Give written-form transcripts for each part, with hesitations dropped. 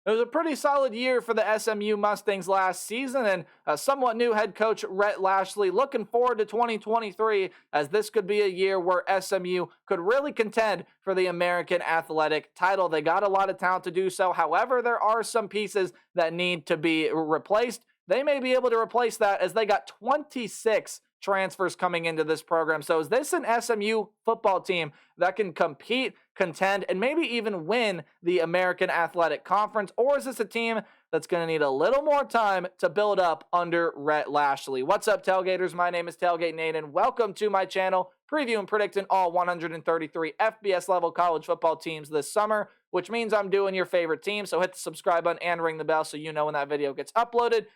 It was a pretty solid year for the SMU Mustangs last season, and a somewhat new head coach Rhett Lashlee looking forward to 2023, as this could be a year where SMU could really contend for the American Athletic title. They got a lot of talent to do so. However, there are some pieces that need to be replaced. They may be able to replace that, as they got 26 transfers coming into this program. So is this an SMU football team that can compete, contend, and maybe even win the American Athletic Conference? Or is this a team that's going to need a little more time to build up under Rhett Lashlee? What's up, Tailgaters? My name is Tailgate Nate, and welcome to my channel, previewing, predicting all 133 FBS level college football teams this summer, which means I'm doing your favorite team. So hit the subscribe button and ring the bell so you know when that video gets uploaded.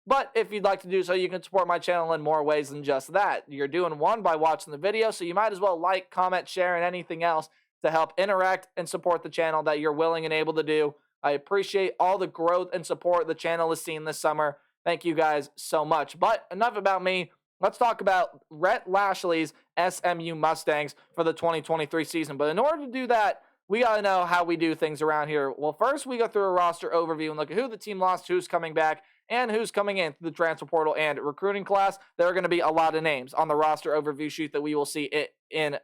But if you'd like to do so, you can support my channel in more ways than just that. You're doing one by watching the video, so you might as well like, comment, share, and anything else to help interact and support the channel that you're willing and able to do. I appreciate all the growth and support the channel has seen this summer. Thank you guys so much. But enough about me. Let's talk about Rhett Lashlee's SMU Mustangs for the 2023 season. But in order to do that, we got to know how we do things around here. Well, first we go through a roster overview and look at who the team lost, who's coming back, and who's coming in through the transfer portal and recruiting class. There are going to be a lot of names on the roster overview sheet that we will see it in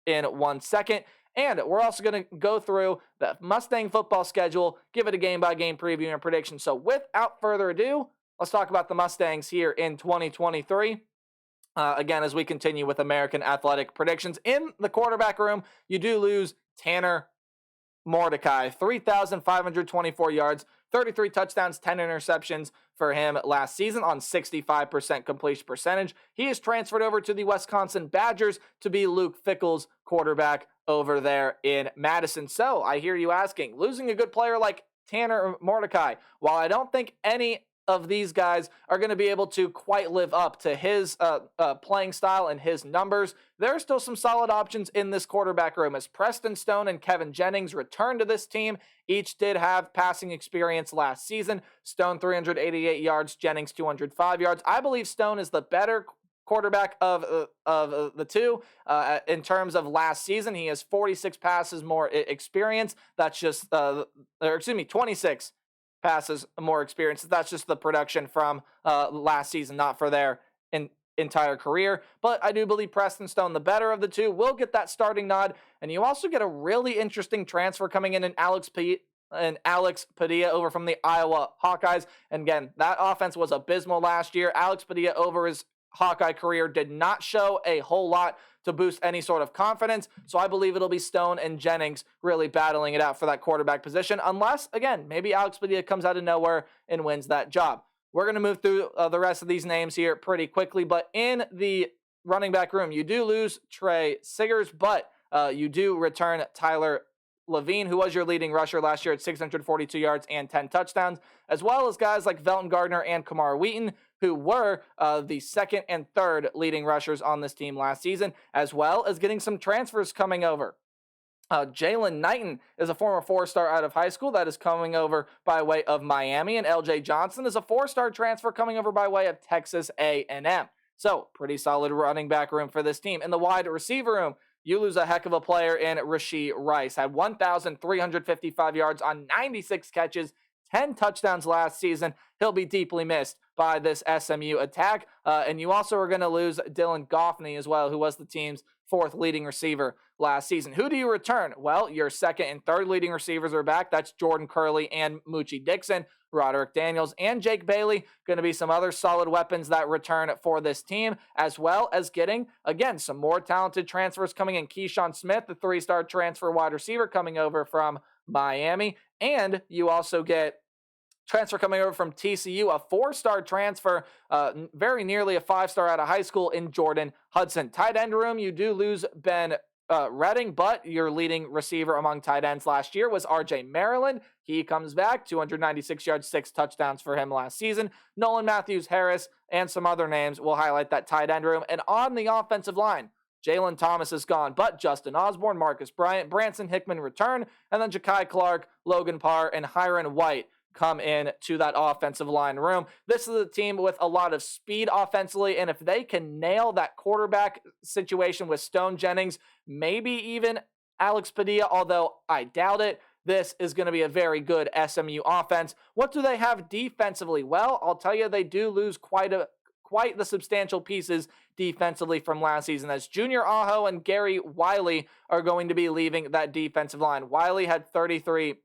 1 second. And we're also going to go through the Mustang football schedule, give it a game-by-game preview and prediction. So without further ado, let's talk about the Mustangs here in 2023. Again, as we continue with American Athletic predictions. In the quarterback room, you do lose Tanner Mordecai, 3,524 yards, 33 touchdowns, 10 interceptions for him last season on 65% completion percentage. He is transferred over to the Wisconsin Badgers to be Luke Fickell's quarterback over there in Madison. So I hear you asking, losing a good player like Tanner Mordecai, while I don't think any of these guys are going to be able to quite live up to his playing style and his numbers, there are still some solid options in this quarterback room, as Preston Stone and Kevin Jennings return to this team. Each did have passing experience last season. Stone 388 yards, Jennings 205 yards. I believe Stone is the better quarterback of the two in terms of last season. He has 46 passes more experience. That's just 26 passes more experience. That's just the production from last season, not for their entire career. But I do believe Preston Stone, the better of the two, will get that starting nod. And you also get a really interesting transfer coming in Alex Padilla over from the Iowa Hawkeyes. And again, that offense was abysmal last year. Alex Padilla over his Hawkeye career did not show a whole lot to boost any sort of confidence. So I believe it'll be Stone and Jennings really battling it out for that quarterback position, unless, again, maybe Alex Padilla comes out of nowhere and wins that job. We're going to move through the rest of these names here pretty quickly, but in the running back room, you do lose Trey Siggers, but you do return Tyler Levine, who was your leading rusher last year at 642 yards and 10 touchdowns, as well as guys like Velton Gardner and Kamar Wheaton, who were the second and third leading rushers on this team last season, as well as getting some transfers coming over. Jalen Knighton is a former four-star out of high school that is coming over by way of Miami, and LJ Johnson is a four-star transfer coming over by way of Texas A&M. So, pretty solid running back room for this team. In the wide receiver room, you lose a heck of a player in Rashee Rice. Had 1,355 yards on 96 catches, 10 touchdowns last season. He'll be deeply missed by this SMU attack. And you also are going to lose Dylan Goffney as well, who was the team's fourth leading receiver last season. Who do you return? Well, your second and third leading receivers are back. That's Jordan Curley and Moochie Dixon. Roderick Daniels and Jake Bailey going to be some other solid weapons that return for this team, as well as getting, again, some more talented transfers coming in. Keyshawn Smith, the three-star transfer wide receiver coming over from Miami. And you also get transfer coming over from TCU, a four-star transfer, very nearly a five-star out of high school in Jordan Hudson. Tight end room, you do lose Ben Redding, but your leading receiver among tight ends last year was RJ Maryland. He comes back, 296 yards, 6 touchdowns for him last season. Nolan Matthews-Harris and some other names will highlight that tight end room. And on the offensive line, Jalen Thomas is gone, but Justin Osborne, Marcus Bryant, Branson Hickman return, and then Ja'Kai Clark, Logan Parr, and Hiron White come in to that offensive line room. This is a team with a lot of speed offensively, and if they can nail that quarterback situation with Stone, Jennings, maybe even Alex Padilla, although I doubt it, this is going to be a very good SMU offense. What do they have defensively? Well, I'll tell you, they do lose quite the substantial pieces defensively from last season, as Junior Aho and Gary Wiley are going to be leaving that defensive line. Wiley had 33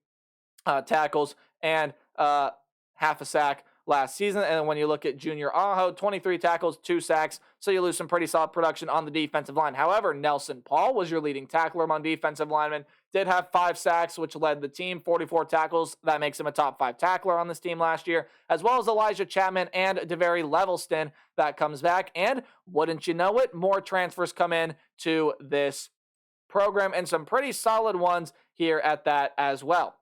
tackles and half a sack last season. And when you look at Junior Aho, 23 tackles, 2 sacks. So you lose some pretty solid production on the defensive line. However, Nelson Paul was your leading tackler among defensive linemen, did have 5 sacks, which led the team, 44 tackles. That makes him a top 5 tackler on this team last year, as well as Elijah Chapman and DeVary Levelston that comes back. And wouldn't you know it, more transfers come in to this program, and some pretty solid ones here at that as well.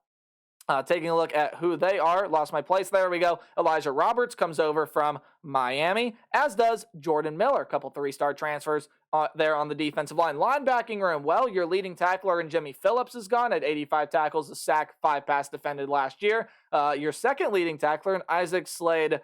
Taking a look at who they are. Lost my place. There we go. Elijah Roberts comes over from Miami, as does Jordan Miller. A couple 3-star transfers there on the defensive line. Linebacking room. Well, your leading tackler in Jimmy Phillips is gone at 85 tackles, a sack, 5 pass defended last year. Your second leading tackler in Isaac Slade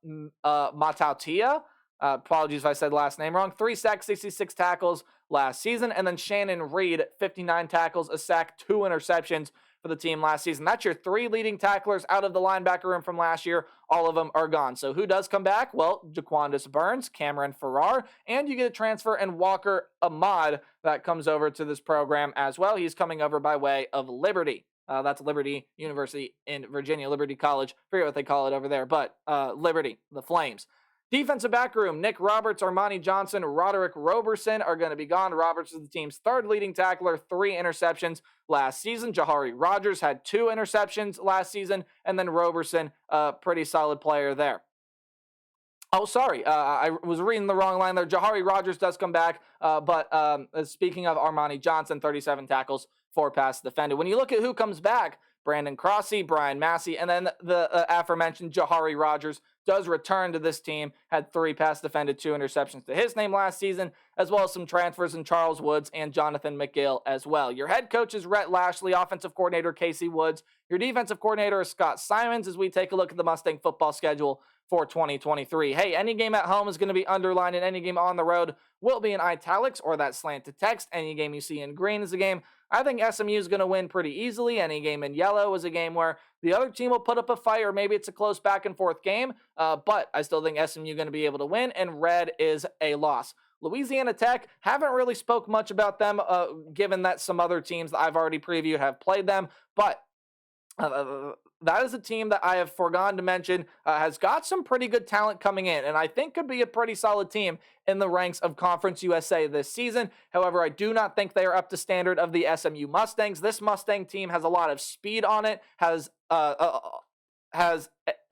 Matautia. Apologies if I said last name wrong. 3 sacks, 66 tackles last season. And then Shannon Reed, 59 tackles, a sack, 2 interceptions for the team last season. That's your 3 leading tacklers out of the linebacker room from last year. All of them are gone. So who does come back? Well, Jaquandis Burns, Cameron Farrar, and you get a transfer and Walker Ahmad that comes over to this program as well. He's coming over by way of Liberty. That's Liberty University in Virginia, Liberty College. Forget what they call it over there, but Liberty, the Flames. Defensive back room, Nick Roberts, Armani Johnson, Roderick Roberson are going to be gone. Roberts is the team's 3rd leading tackler, 3 interceptions last season. Jahari Rogers had 2 interceptions last season, and then Roberson, pretty solid player there. Oh, sorry, I was reading the wrong line there. Jahari Rogers does come back, but speaking of Armani Johnson, 37 tackles, 4 passes defended. When you look at who comes back, Brandon Crossy, Brian Massey, and then the aforementioned Jahari Rogers does return to this team, had 3 pass defended, 2 interceptions to his name last season, as well as some transfers in Charles Woods and Jonathan McGill as well. Your head coach is Rhett Lashlee, offensive coordinator Casey Woods. Your defensive coordinator is Scott Simons, as we take a look at the Mustang football schedule for 2023. Hey, any game at home is going to be underlined, and any game on the road will be in italics or that slanted text. Any game you see in green is a game I think SMU is going to win pretty easily. Any game in yellow is a game where the other team will put up a fight, or maybe it's a close back and forth game, but I still think SMU is going to be able to win, and red is a loss. Louisiana Tech, haven't really spoke much about them, given that some other teams that I've already previewed have played them, but that is a team that I have forgone to mention, has got some pretty good talent coming in, and I think could be a pretty solid team in the ranks of Conference USA this season. However, I do not think they are up to standard of the SMU Mustangs. This Mustang team has a lot of speed on it, has a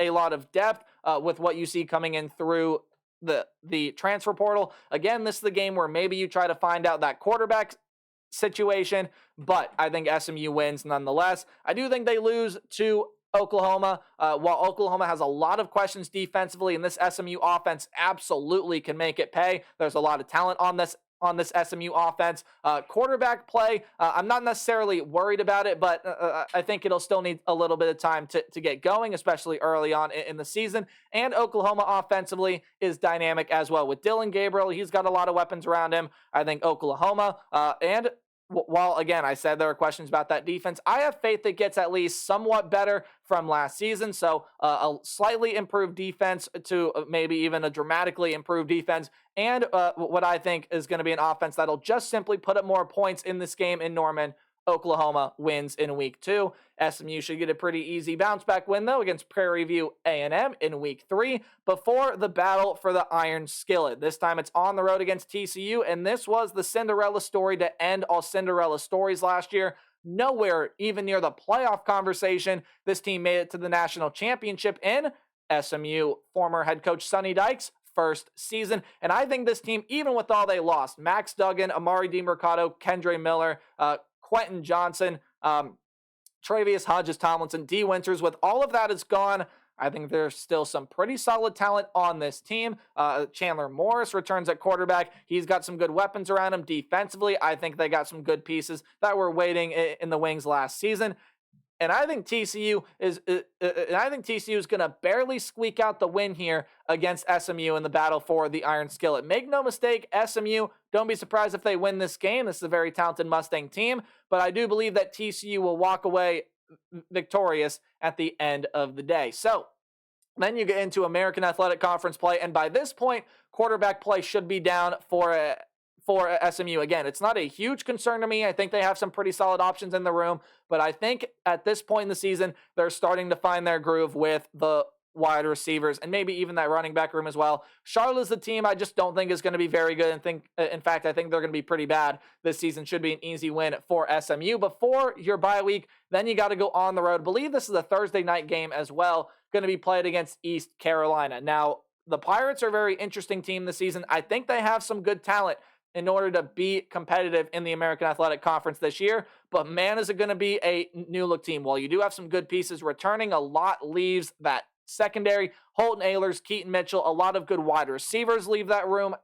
lot of depth with what you see coming in through the transfer portal. Again, this is the game where maybe you try to find out that quarterback situation, but I think SMU wins nonetheless. I do think they lose to Oklahoma. While Oklahoma has a lot of questions defensively, and this SMU offense absolutely can make it pay. There's a lot of talent on this SMU offense. Quarterback play, I'm not necessarily worried about it, but I think it'll still need a little bit of time to get going, especially early on in the season. And Oklahoma offensively is dynamic as well. With Dylan Gabriel, he's got a lot of weapons around him. I think Oklahoma, and while, again, I said there are questions about that defense, I have faith it gets at least somewhat better from last season. So a slightly improved defense to maybe even a dramatically improved defense. And what I think is going to be an offense that'll just simply put up more points in this game in Norman. Oklahoma wins in week 2. SMU should get a pretty easy bounce back win, though, against Prairie View A&M in week 3 before the battle for the Iron Skillet. This time it's on the road against TCU, and this was the Cinderella story to end all Cinderella stories last year. Nowhere even near the playoff conversation. This team made it to the national championship in SMU former head coach Sonny Dykes' first season. And I think this team, even with all they lost, Max Duggan, Amari DiMercado, Kendre Miller, Quentin Johnson, Travius Hodges Tomlinson, D. Winters, with all of that is gone, I think there's still some pretty solid talent on this team. Chandler Morris returns at quarterback. He's got some good weapons around him defensively. I think they got some good pieces that were waiting in the wings last season. And I think TCU is going to barely squeak out the win here against SMU in the battle for the Iron Skillet. Make no mistake, SMU, don't be surprised if they win this game. This is a very talented Mustang team, but I do believe that TCU will walk away victorious at the end of the day. So then you get into American Athletic Conference play, and by this point, quarterback play should be down for SMU. Again, it's not a huge concern to me. I think they have some pretty solid options in the room, but I think at this point in the season, they're starting to find their groove with the wide receivers and maybe even that running back room as well. Charlotte's the team I just don't think is going to be very good, and in fact, I think they're going to be pretty bad this season. Should be an easy win for SMU. Before your bye week, then you got to go on the road. I believe this is a Thursday night game as well, going to be played against East Carolina. Now, the Pirates are a very interesting team this season. I think they have some good talent in order to be competitive in the American Athletic Conference this year. But man, is it going to be a new-look team. While you do have some good pieces returning, a lot leaves that secondary. Holton Ahlers, Keaton Mitchell, a lot of good wide receivers leave that room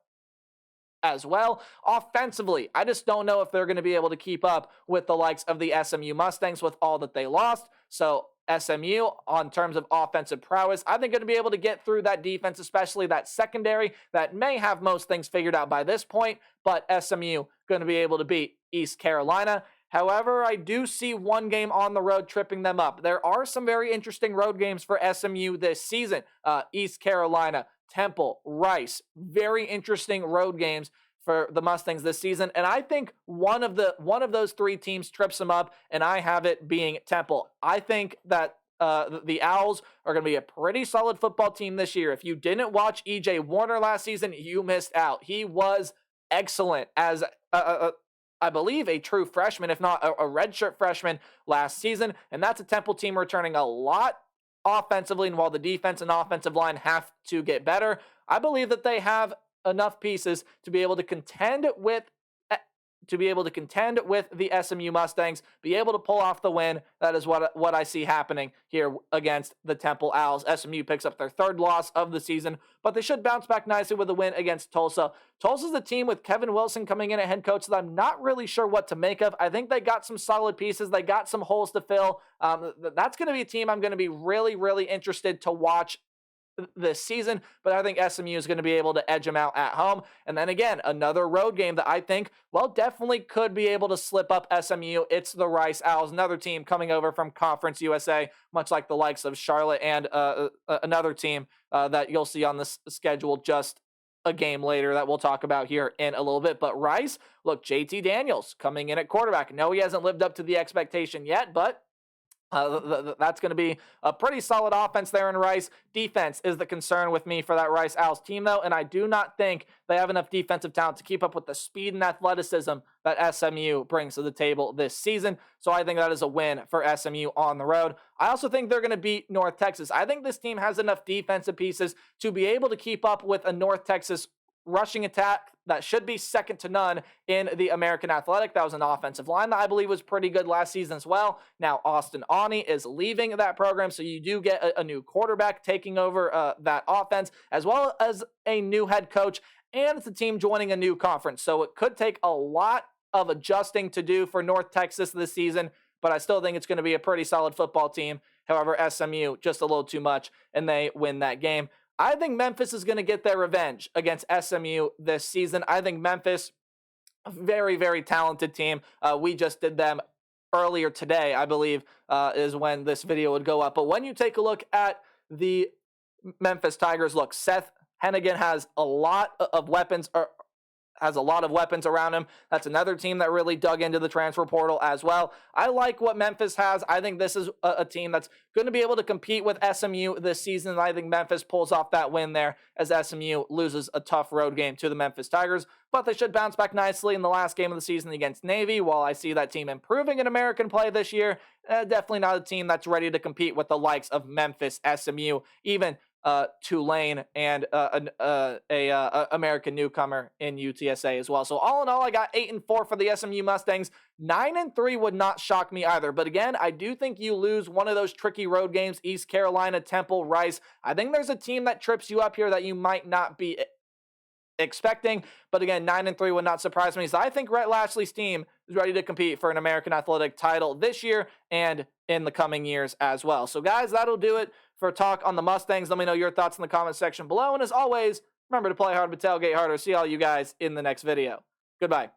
as well. Offensively, I just don't know if they're going to be able to keep up with the likes of the SMU Mustangs with all that they lost. So SMU, on terms of offensive prowess, I think going to be able to get through that defense, especially that secondary that may have most things figured out by this point, but SMU going to be able to beat East Carolina. However, I do see one game on the road tripping them up. There are some very interesting road games for SMU this season. East Carolina, Temple, Rice, very interesting road games for the Mustangs this season, and I think one of those three teams trips them up, and I have it being Temple. I think that the Owls are going to be a pretty solid football team this year. If you didn't watch E.J. Warner last season, you missed out. He was excellent as I believe a true freshman, if not a redshirt freshman last season, and that's a Temple team returning a lot offensively, and while the defense and offensive line have to get better, I believe that they have enough pieces to be able to contend with the SMU Mustangs, be able to pull off the win. That is what I see happening here against the Temple Owls. SMU picks up their third loss of the season, but they should bounce back nicely with a win against Tulsa. Tulsa's the team with Kevin Wilson coming in at head coach that I'm not really sure what to make of. I think they got some solid pieces. They got some holes to fill. That's going to be a team I'm going to be really, really interested to watch this season, but I think SMU is going to be able to edge them out at home. And then again, another road game that I think, definitely could be able to slip up SMU. It's the Rice Owls, another team coming over from Conference USA, much like the likes of Charlotte and another team that you'll see on the schedule just a game later that we'll talk about here in a little bit. But Rice, look, JT Daniels coming in at quarterback. No, he hasn't lived up to the expectation yet, but that's going to be a pretty solid offense there in Rice. Defense is the concern with me for that Rice Owls team, though, and I do not think they have enough defensive talent to keep up with the speed and athleticism that SMU brings to the table this season. So I think that is a win for SMU on the road. I also think they're going to beat North Texas. I think this team has enough defensive pieces to be able to keep up with a North Texas rushing attack that should be second to none in the American Athletic. That was an offensive line that I believe was pretty good last season as well. Now, Austin Awney is leaving that program, so you do get a new quarterback taking over that offense, as well as a new head coach, and it's a team joining a new conference. So it could take a lot of adjusting to do for North Texas this season, but I still think it's going to be a pretty solid football team. However, SMU, just a little too much, and they win that game. I think Memphis is going to get their revenge against SMU this season. I think Memphis, a very, very talented team. We just did them earlier today, I believe, is when this video would go up. But when you take a look at the Memphis Tigers, look, Seth Hennigan has a lot of weapons, around him. That's another team that really dug into the transfer portal as well. I like what Memphis has. I think this is a team that's going to be able to compete with SMU this season. I think Memphis pulls off that win there as SMU loses a tough road game to the Memphis Tigers, but they should bounce back nicely in the last game of the season against Navy. While I see that team improving in American play this year, definitely not a team that's ready to compete with the likes of Memphis, SMU, even Tulane, and a American newcomer in UTSA as well. So all in all, I got 8-4 for the SMU Mustangs. 9-3 would not shock me either. But again, I do think you lose one of those tricky road games, East Carolina, Temple, Rice. I think there's a team that trips you up here that you might not be expecting. But again, 9-3 would not surprise me. So I think Rhett Lashlee's team is ready to compete for an American Athletic title this year and in the coming years as well. So guys, that'll do it for talk on the Mustangs. Let me know your thoughts in the comment section below. And as always, remember to play hard but tailgate harder. See all you guys in the next video. Goodbye.